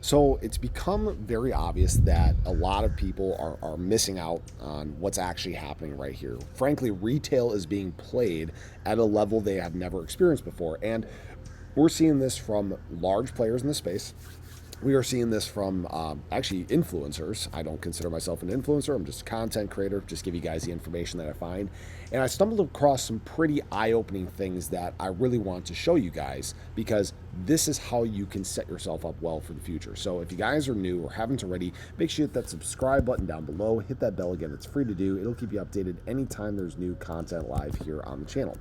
So it's become very obvious that a lot of people are missing out on what's actually happening right here. Frankly, retail is being played at a level they have never experienced before. And we're seeing this from large players in the space. We are seeing this from actually influencers. I don't consider myself an influencer. I'm just a content creator. Just give you guys the information that I find. And I stumbled across some pretty eye-opening things that I really want to show you guys, because this is how you can set yourself up well for the future. So if you guys are new or haven't already, make sure you hit that subscribe button down below. Hit that bell again. It's free to do. It'll keep you updated anytime there's new content live here on the channel.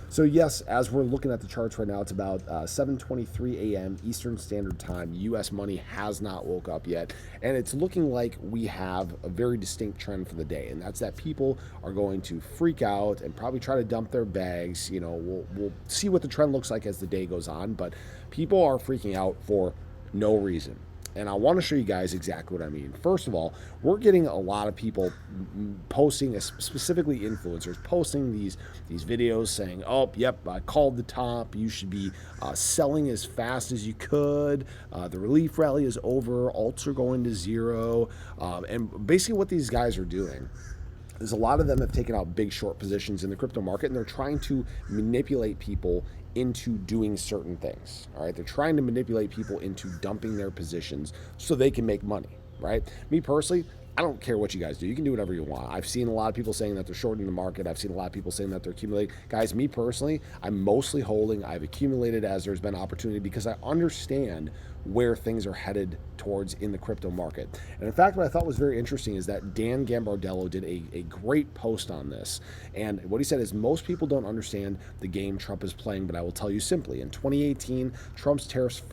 So yes, as we're looking at the charts right now, it's about 7:23 a.m. Eastern Standard Time. U.S. money has not woke up yet, and it's looking like we have a very distinct trend for the day, and that's that people are going to freak out and probably try to dump their bags. You know, we'll see what the trend looks like as the day goes on, but people are freaking out for no reason. And I want to show you guys exactly what I mean. First of all, we're getting a lot of people posting, specifically influencers, posting these videos saying, oh, yep, I called the top. You should be selling as fast as you could. The relief rally is over. Alts are going to zero. And basically what these guys are doing is a lot of them have taken out big short positions in the crypto market, and they're trying to manipulate people into doing certain things. All right, they're trying to manipulate people into dumping their positions so they can make money. Right? Me personally, I don't care what you guys do. You can do whatever you want. I've seen a lot of people saying that they're shorting the market. I've seen a lot of people saying that they're accumulating. Guys, me personally, I'm mostly holding. I've accumulated as there's been opportunity because I understand where things are headed towards in the crypto market. And in fact, what I thought was very interesting is that Dan Gambardello did a great post on this. And what he said is, most people don't understand the game Trump is playing, but I will tell you simply. In 2018, Trump's tariffs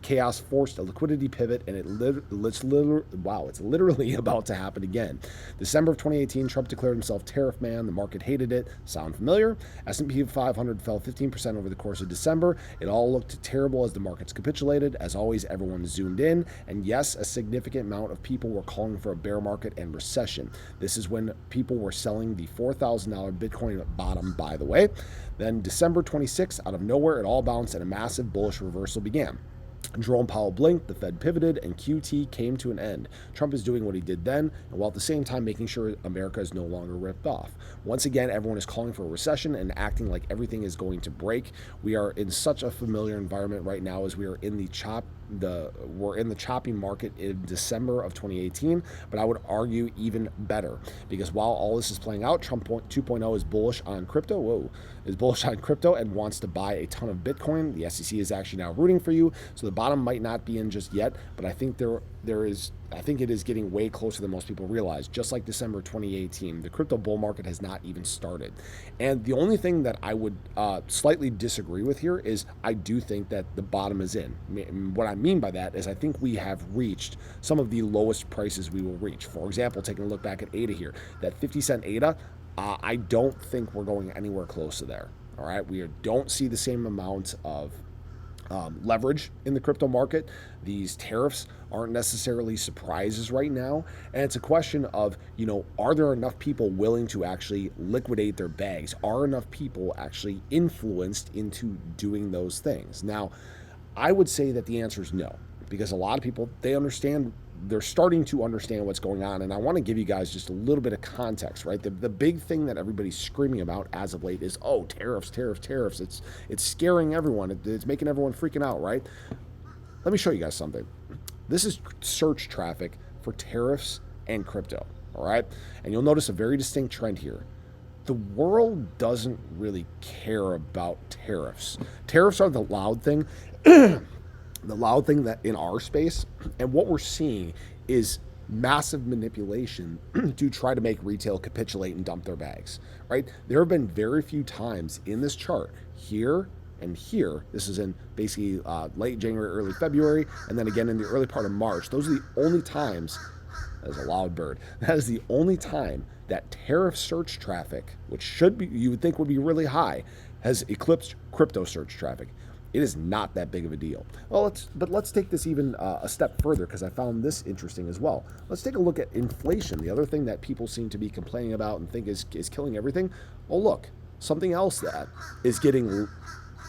chaos forced a liquidity pivot, and it's literally about to happen again. December of 2018, Trump declared himself tariff man. The market hated it. Sound familiar? S&P 500 fell 15% over the course of December. It all looked terrible as the markets capitulated. As always, everyone zoomed in, and yes, a significant amount of people were calling for a bear market and recession. This is when people were selling the $4,000 Bitcoin bottom, by the way. Then December 26th, out of nowhere, it all bounced and a massive bullish reversal began. Jerome Powell blinked, the Fed pivoted, and QT came to an end. Trump is doing what he did then, and while at the same time making sure America is no longer ripped off. Once again, everyone is calling for a recession and acting like everything is going to break. We are in such a familiar environment right now as we are in the choppy market in December of 2018, but I would argue even better, because while all this is playing out, Trump 2.0 is bullish on crypto. Is bullish on crypto and wants to buy a ton of Bitcoin. The SEC is actually now rooting for you, so the bottom might not be in just yet, but I think I think it is getting way closer than most people realize. Just like December 2018, the crypto bull market has not even started. And the only thing that I would slightly disagree with here is I do think that the bottom is in. What I mean by that is I think we have reached some of the lowest prices we will reach. For example, taking a look back at ADA here, that 50-cent ADA, I don't think we're going anywhere close to there. All right, we don't see the same amount of leverage in the crypto market. These tariffs aren't necessarily surprises right now, and it's a question of, you know, are there enough people willing to actually liquidate their bags? Are enough people actually influenced into doing those things? Now, I would say that the answer is no, because a lot of people, they're starting to understand what's going on, and I want to give you guys just a little bit of context, right? The big thing that everybody's screaming about as of late is, oh, tariffs. It's scaring everyone. It's making everyone freaking out, right? Let me show you guys something. This is search traffic for tariffs and crypto, all right? And you'll notice a very distinct trend here. The world doesn't really care about tariffs. Tariffs are the loud thing. The loud thing that in our space, and what we're seeing is massive manipulation to try to make retail capitulate and dump their bags, right? There have been very few times in this chart, here and here, this is in basically late January, early February, and then again in the early part of March. Those are the only times, that is a loud bird, that is the only time that tariff search traffic, which should be, you would think would be really high, has eclipsed crypto search traffic. It is not that big of a deal. Well, let's take this even a step further, because I found this interesting as well. Let's take a look at inflation, the other thing that people seem to be complaining about and think is killing everything. Well, look, something else that is getting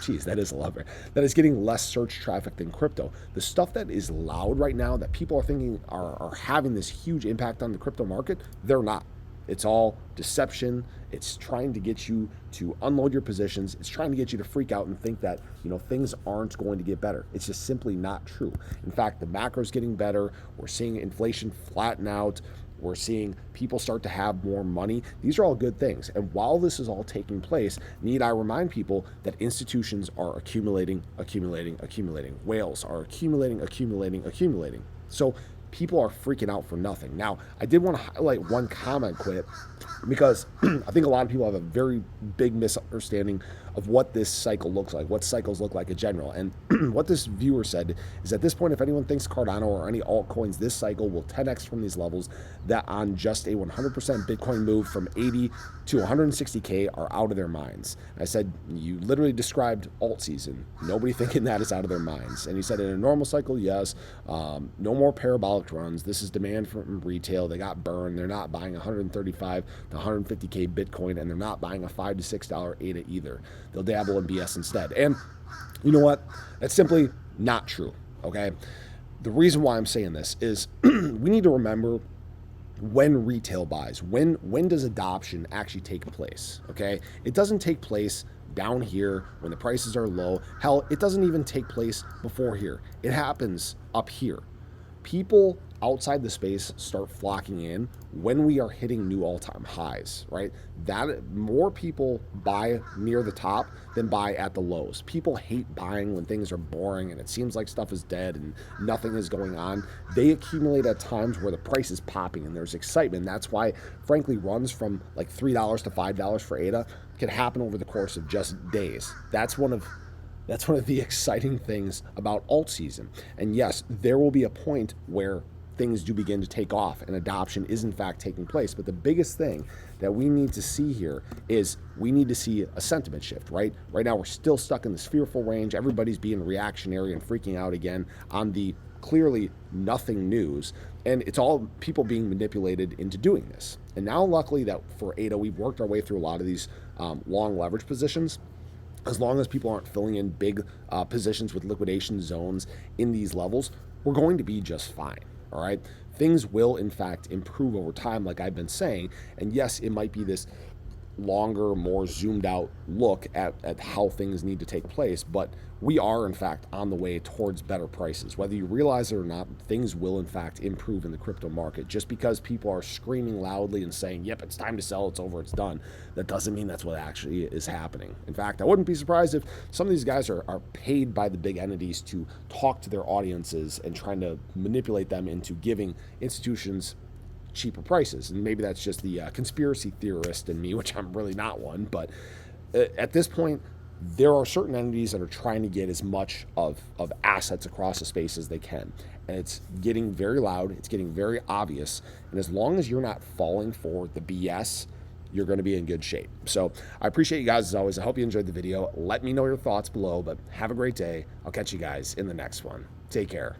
Geez, that is a lot. That is getting less search traffic than crypto. The stuff that is loud right now that people are thinking are having this huge impact on the crypto market, they're not. It's all deception. It's trying to get you to unload your positions. It's trying to get you to freak out and think that, things aren't going to get better. It's just simply not true. In fact, the macro's getting better. We're seeing inflation flatten out. We're seeing people start to have more money. These are all good things. And while this is all taking place, need I remind people that institutions are accumulating. Whales are accumulating. So people are freaking out for nothing. Now, I did want to highlight one comment quick because I think a lot of people have a very big misunderstanding of what this cycle looks like, what cycles look like in general. And what this viewer said is at this point, if anyone thinks Cardano or any altcoins this cycle will 10x from these levels, that on just a 100% Bitcoin move from 80 to 160K are out of their minds. I said, you literally described alt season. Nobody thinking that is out of their minds. And he said, in a normal cycle, yes, no more parabolic runs. This is demand from retail. They got burned. They're not buying 135 to 150K Bitcoin, and they're not buying a $5 to $6 ADA either. They'll dabble in BS instead. And you know what? That's simply not true, okay? The reason why I'm saying this is we need to remember when retail buys, when does adoption actually take place, okay? It doesn't take place down here when the prices are low. Hell, it doesn't even take place before here. It happens up here. People outside the space start flocking in when we are hitting new all-time highs, right? That more people buy near the top than buy at the lows. People hate buying when things are boring and it seems like stuff is dead and nothing is going on. They accumulate at times where the price is popping and there's excitement. That's why, frankly, runs from like $3 to $5 for ADA can happen over the course of just days. That's one of the exciting things about alt season. And yes, there will be a point where things do begin to take off and adoption is in fact taking place. But the biggest thing that we need to see here is we need to see a sentiment shift, right? Right now we're still stuck in this fearful range. Everybody's being reactionary and freaking out again on the clearly nothing news. And it's all people being manipulated into doing this. And now luckily that for ADA, we've worked our way through a lot of these long leverage positions. As long as people aren't filling in big positions with liquidation zones in these levels, we're going to be just fine. All right. Things will, in fact, improve over time, like I've been saying. And yes, it might be this longer, more zoomed out look at how things need to take place, but we are in fact on the way towards better prices. Whether you realize it or not, things will in fact improve in the crypto market. Just because people are screaming loudly and saying, yep, it's time to sell, it's over, it's done, that doesn't mean that's what actually is happening. In fact, I wouldn't be surprised if some of these guys are paid by the big entities to talk to their audiences and trying to manipulate them into giving institutions cheaper prices. And maybe that's just the conspiracy theorist in me, which I'm really not one. But at this point, there are certain entities that are trying to get as much of assets across the space as they can. And it's getting very loud. It's getting very obvious. And as long as you're not falling for the BS, you're going to be in good shape. So I appreciate you guys as always. I hope you enjoyed the video. Let me know your thoughts below, but have a great day. I'll catch you guys in the next one. Take care.